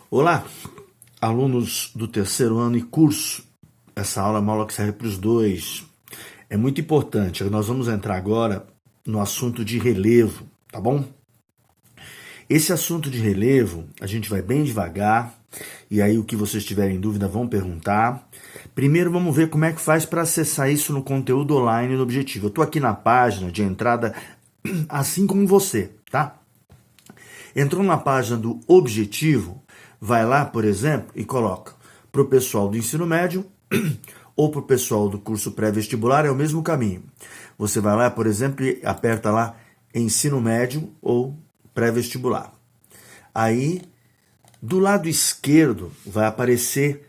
Olá, alunos do terceiro ano e curso. Essa aula é uma aula que serve para os dois. É muito importante. Nós vamos entrar agora no assunto de relevo, tá bom? Esse assunto de relevo, a gente vai bem devagar, e aí o que vocês tiverem dúvida vão perguntar. Primeiro vamos ver como é que faz para acessar isso no conteúdo online do Objetivo. Eu estou aqui na página de entrada, assim como você, tá? Entrou na página do Objetivo, vai lá, por exemplo, e coloca para o pessoal do ensino médio ou para o pessoal do curso pré-vestibular, é o mesmo caminho. Você vai lá, por exemplo, e aperta lá ensino médio ou pré-vestibular. Aí, do lado esquerdo, vai aparecer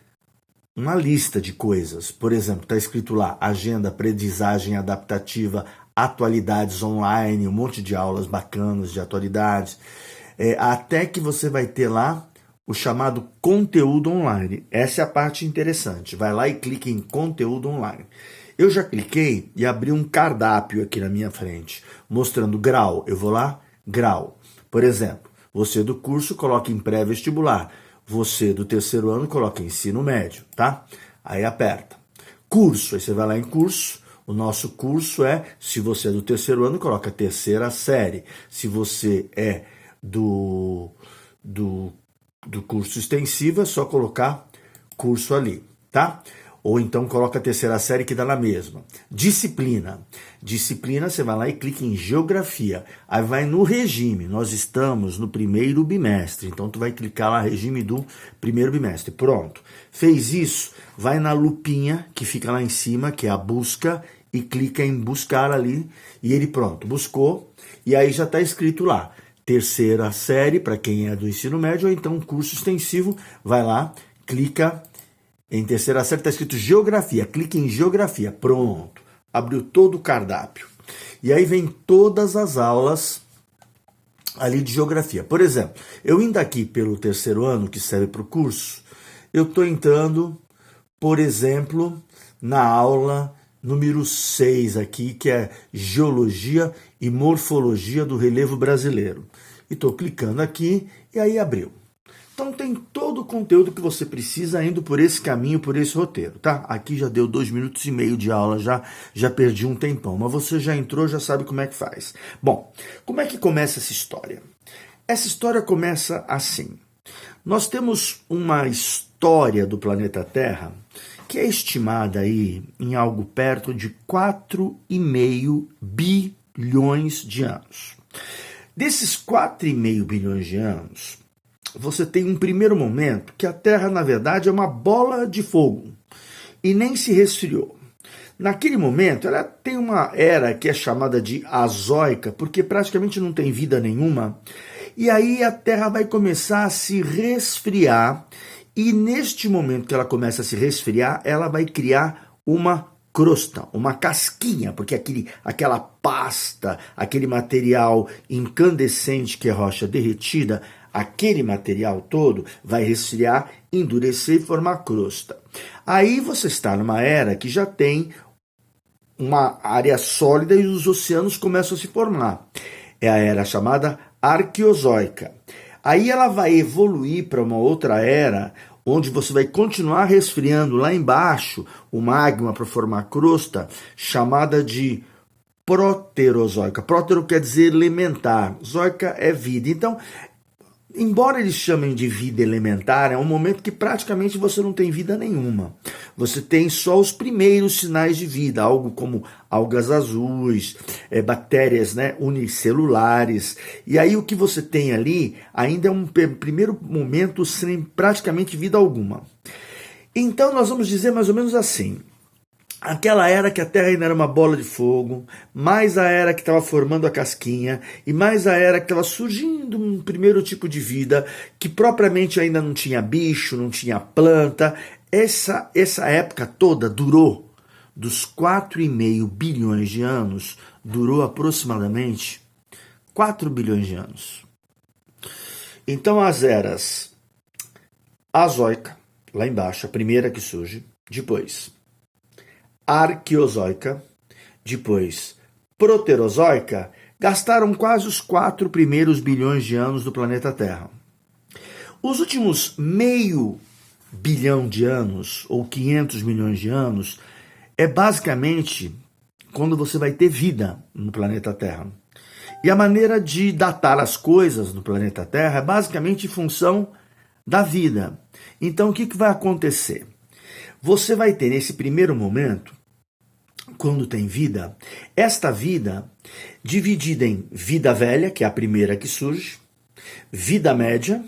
uma lista de coisas. Por exemplo, está escrito lá agenda, aprendizagem adaptativa, atualidades online, um monte de aulas bacanas de atualidades. Até que você vai ter lá o chamado conteúdo online. Essa é a parte interessante. Vai lá e clica em conteúdo online. Eu já cliquei e abri um cardápio aqui na minha frente, mostrando grau. Eu vou lá, grau. Por exemplo, você do curso coloca em pré-vestibular. Você do terceiro ano coloca em ensino médio, tá? Aí aperta. Curso, aí você vai lá em curso. O nosso curso se você é do terceiro ano, coloca terceira série. Se você é do curso extensivo, é só colocar curso ali, tá? Ou então coloca a terceira série que dá na mesma. Disciplina. Disciplina, você vai lá e clica em geografia. Aí vai no regime. Nós estamos no primeiro bimestre. Então tu vai clicar lá regime do primeiro bimestre. Pronto. Fez isso, vai na lupinha que fica lá em cima, que é a busca, e clica em buscar ali. E ele pronto, buscou. E aí já está escrito lá. Terceira série, para quem é do ensino médio, ou então curso extensivo, vai lá, clica em terceira série, está escrito geografia, clica em geografia, pronto, abriu todo o cardápio. E aí vem todas as aulas ali de geografia. Por exemplo, eu indo aqui pelo terceiro ano, que serve para o curso, eu estou entrando, por exemplo, na aula número 6 aqui, que é Geologia e Morfologia do Relevo Brasileiro. E estou clicando aqui e aí abriu. Então tem todo o conteúdo que você precisa indo por esse caminho, por esse roteiro, tá? Aqui já deu 2 minutos e meio de aula, já perdi um tempão, mas você já entrou, já sabe como é que faz. Bom, como é que começa essa história? Essa história começa assim. Nós temos uma história do planeta Terra que é estimada aí em algo perto de 4,5 bilhões de anos. Desses 4,5 bilhões de anos, você tem um primeiro momento que a Terra, na verdade, é uma bola de fogo e nem se resfriou. Naquele momento, ela tem uma era que é chamada de azoica, porque praticamente não tem vida nenhuma, e aí a Terra vai começar a se resfriar. E neste momento que ela começa a se resfriar, ela vai criar uma crosta, uma casquinha, porque aquela pasta, aquele material incandescente que é rocha derretida, aquele material todo vai resfriar, endurecer e formar crosta. Aí você está numa era que já tem uma área sólida e os oceanos começam a se formar. É a era chamada Arqueozoica. Aí ela vai evoluir para uma outra era, onde você vai continuar resfriando lá embaixo o magma para formar crosta, chamada de Proterozoica. Prótero quer dizer elementar, zoica é vida. Então, embora eles chamem de vida elementar, é um momento que praticamente você não tem vida nenhuma. Você tem só os primeiros sinais de vida, algo como algas azuis, bactérias, unicelulares. E aí o que você tem ali ainda é um primeiro momento sem praticamente vida alguma. Então nós vamos dizer mais ou menos assim. Aquela era que a Terra ainda era uma bola de fogo, mais a era que estava formando a casquinha, e mais a era que estava surgindo um primeiro tipo de vida, que propriamente ainda não tinha bicho, não tinha planta. Essa época toda durou, dos 4,5 bilhões de anos, durou aproximadamente 4 bilhões de anos. Então as eras azoica, lá embaixo, a primeira que surge, depois Arqueozoica, depois Proterozoica, gastaram quase os 4 primeiros bilhões de anos do planeta Terra. Os últimos meio bilhão de anos, ou 500 milhões de anos, é basicamente quando você vai ter vida no planeta Terra. E a maneira de datar as coisas no planeta Terra é basicamente em função da vida. Então, o que vai acontecer? Você vai ter, nesse primeiro momento, quando tem vida, esta vida dividida em vida velha, que é a primeira que surge, vida média,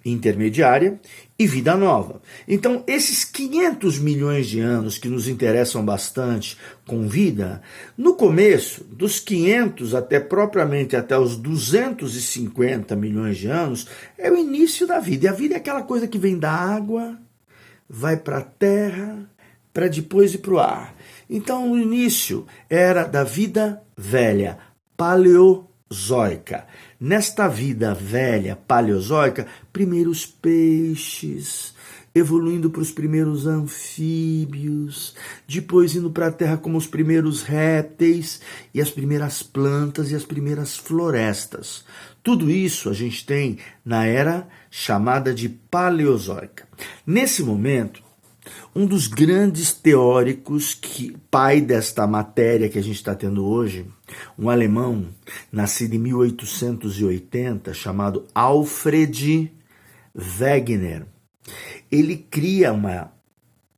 intermediária e vida nova. Então, esses 500 milhões de anos que nos interessam bastante com vida, no começo, dos 500 até propriamente até os 250 milhões de anos, é o início da vida. E a vida é aquela coisa que vem da água, vai para a terra, para depois ir para o ar. Então, o início era da vida velha, paleozoica. Nesta vida velha, paleozoica, primeiros peixes, evoluindo para os primeiros anfíbios, depois indo para a terra como os primeiros répteis, e as primeiras plantas e as primeiras florestas. Tudo isso a gente tem na era chamada de paleozoica. Nesse momento, um dos grandes teóricos, pai desta matéria que a gente está tendo hoje, um alemão, nascido em 1880, chamado Alfred Wegener, ele cria uma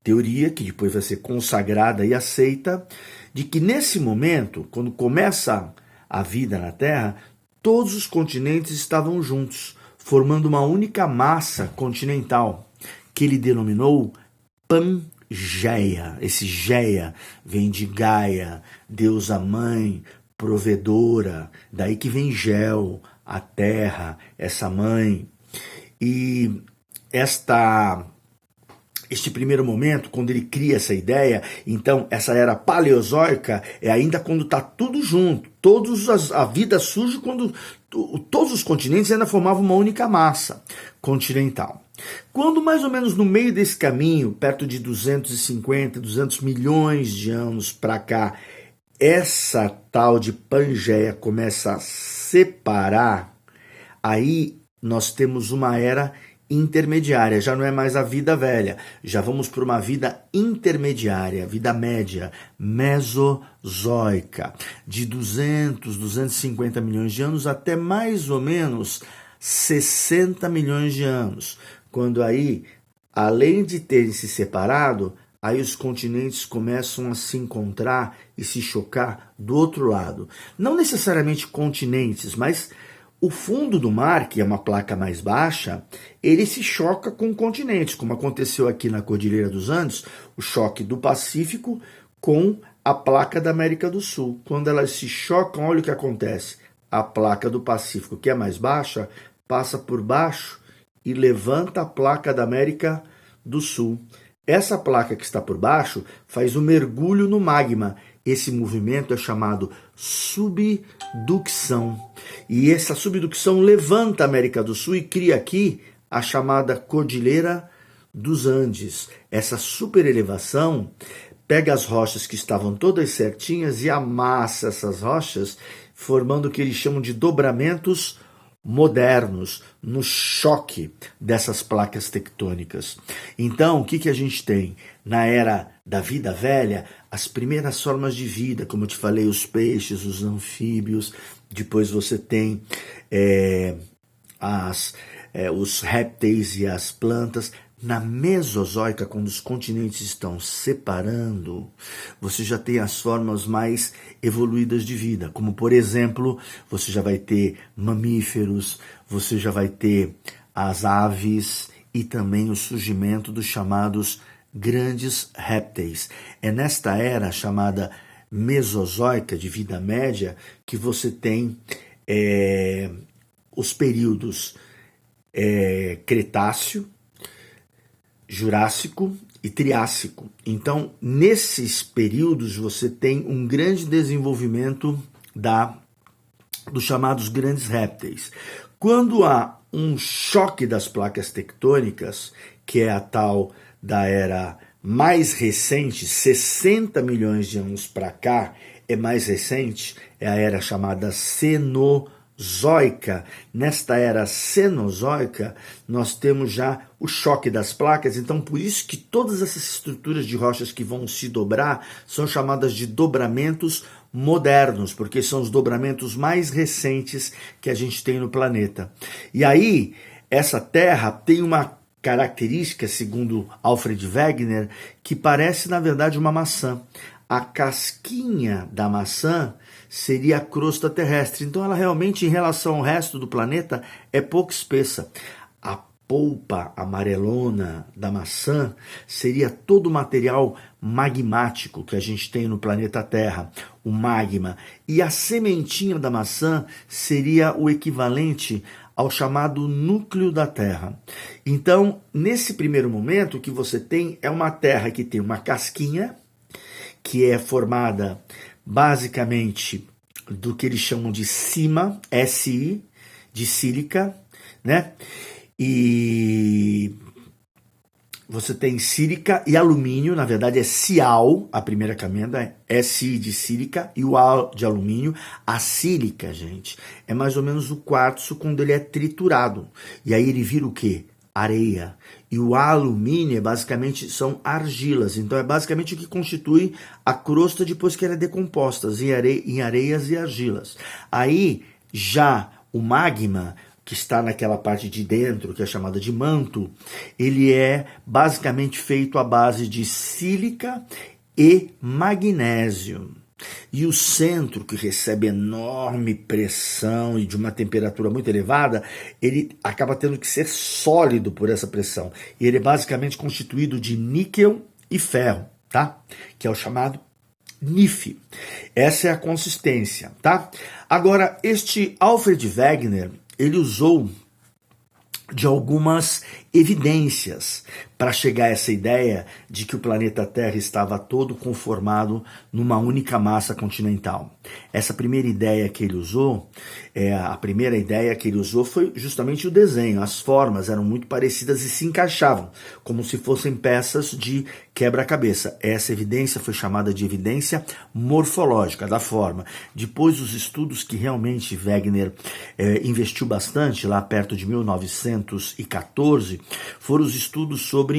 teoria, que depois vai ser consagrada e aceita, de que nesse momento, quando começa a vida na Terra, todos os continentes estavam juntos, formando uma única massa continental, que ele denominou Pangeia. Esse Geia vem de Gaia, deusa mãe, provedora, daí que vem Gel, a terra, essa mãe. E este primeiro momento, quando ele cria essa ideia, então essa era paleozoica é ainda quando está tudo junto. A vida surge quando todos os continentes ainda formavam uma única massa continental. Quando mais ou menos no meio desse caminho, perto de 250, 200 milhões de anos para cá, essa tal de Pangeia começa a separar, aí nós temos uma era intermediária, já não é mais a vida velha, já vamos para uma vida intermediária, vida média, mesozoica, de 200, 250 milhões de anos até mais ou menos 60 milhões de anos, quando aí, além de terem se separado, aí os continentes começam a se encontrar e se chocar do outro lado. Não necessariamente continentes, mas o fundo do mar, que é uma placa mais baixa, ele se choca com continentes, como aconteceu aqui na Cordilheira dos Andes, o choque do Pacífico com a placa da América do Sul. Quando elas se chocam, olha o que acontece. A placa do Pacífico, que é mais baixa, passa por baixo e levanta a placa da América do Sul. Essa placa que está por baixo faz um mergulho no magma. Esse movimento é chamado subducção. E essa subducção levanta a América do Sul e cria aqui a chamada Cordilheira dos Andes. Essa superelevação pega as rochas que estavam todas certinhas e amassa essas rochas, formando o que eles chamam de dobramentos modernos, no choque dessas placas tectônicas. Então, o que a gente tem? Na era da vida velha, as primeiras formas de vida, como eu te falei, os peixes, os anfíbios, depois você tem os répteis e as plantas. Na Mesozoica, quando os continentes estão separando, você já tem as formas mais evoluídas de vida, como, por exemplo, você já vai ter mamíferos, você já vai ter as aves e também o surgimento dos chamados grandes répteis. É nesta era chamada Mesozoica, de vida média, que você tem os períodos Cretáceo, Jurássico e Triássico. Então, nesses períodos, você tem um grande desenvolvimento dos chamados grandes répteis. Quando há um choque das placas tectônicas, que é a tal da era mais recente, 60 milhões de anos para cá, é mais recente, é a era chamada Cenozoica. zoica, nesta era cenozoica, nós temos já o choque das placas. Então, por isso que todas essas estruturas de rochas que vão se dobrar são chamadas de dobramentos modernos, porque são os dobramentos mais recentes que a gente tem no planeta. E aí, essa Terra tem uma característica, segundo Alfred Wegener, que parece, na verdade, uma maçã. A casquinha da maçã seria a crosta terrestre. Então, ela realmente, em relação ao resto do planeta, é pouco espessa. A polpa amarelona da maçã seria todo o material magmático que a gente tem no planeta Terra, o magma. E a sementinha da maçã seria o equivalente ao chamado núcleo da Terra. Então, nesse primeiro momento, o que você tem é uma Terra que tem uma casquinha, que é formada basicamente do que eles chamam de sima, Si, de sílica, né? E você tem sílica e alumínio, na verdade é Sial, a primeira camada é Si de sílica e o Al de alumínio. A sílica, gente, é mais ou menos o quartzo quando ele é triturado. E aí ele vira o quê? Areia. E o alumínio basicamente são argilas. Então é basicamente o que constitui a crosta depois que ela é decomposta em areias e argilas. Aí já o magma, que está naquela parte de dentro, que é chamada de manto, ele é basicamente feito à base de sílica e magnésio. E o centro, que recebe enorme pressão e de uma temperatura muito elevada, ele acaba tendo que ser sólido por essa pressão. E ele é basicamente constituído de níquel e ferro, tá? Que é o chamado NiF. Essa é a consistência, tá? Agora, este Alfred Wegener, ele usou de algumas evidências para chegar a essa ideia de que o planeta Terra estava todo conformado numa única massa continental. Essa primeira ideia que ele usou, foi justamente o desenho. As formas eram muito parecidas e se encaixavam, como se fossem peças de quebra-cabeça. Essa evidência foi chamada de evidência morfológica da forma. Depois, os estudos que realmente Wegener investiu bastante, lá perto de 1914, foram os estudos sobre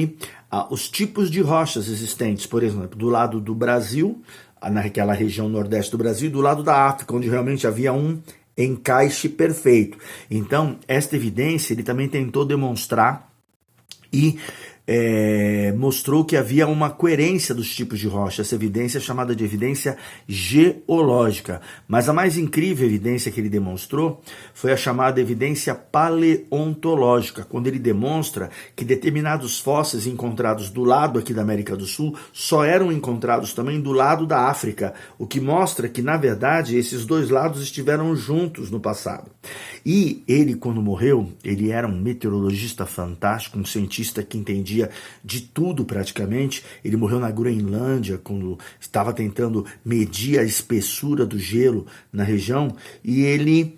os tipos de rochas existentes, por exemplo, do lado do Brasil, naquela região nordeste do Brasil, e do lado da África, onde realmente havia um encaixe perfeito. Então, esta evidência ele também tentou demonstrar e mostrou que havia uma coerência dos tipos de rocha. Essa evidência é chamada de evidência geológica. Mas a mais incrível evidência que ele demonstrou foi a chamada evidência paleontológica, quando ele demonstra que determinados fósseis encontrados do lado aqui da América do Sul só eram encontrados também do lado da África, o que mostra que, na verdade, esses dois lados estiveram juntos no passado. E ele, quando morreu, ele era um meteorologista fantástico, um cientista que entendia de tudo praticamente. Ele morreu na Groenlândia, quando estava tentando medir a espessura do gelo na região, e ele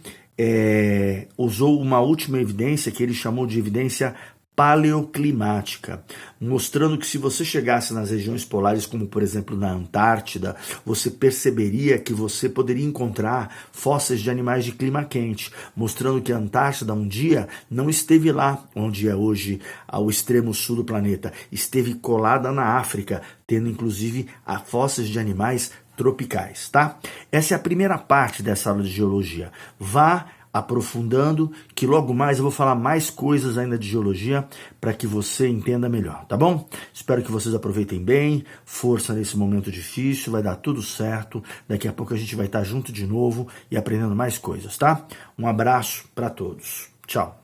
usou uma última evidência que ele chamou de evidência paleoclimática, mostrando que se você chegasse nas regiões polares, como por exemplo na Antártida, você perceberia que você poderia encontrar fósseis de animais de clima quente, mostrando que a Antártida um dia não esteve lá, onde é hoje ao extremo sul do planeta, esteve colada na África, tendo inclusive fósseis de animais tropicais, tá? Essa é a primeira parte dessa aula de geologia. Vá aprofundando, que logo mais eu vou falar mais coisas ainda de geologia para que você entenda melhor, tá bom? Espero que vocês aproveitem bem, força nesse momento difícil, vai dar tudo certo, daqui a pouco a gente vai estar junto de novo e aprendendo mais coisas, tá? Um abraço para todos, tchau!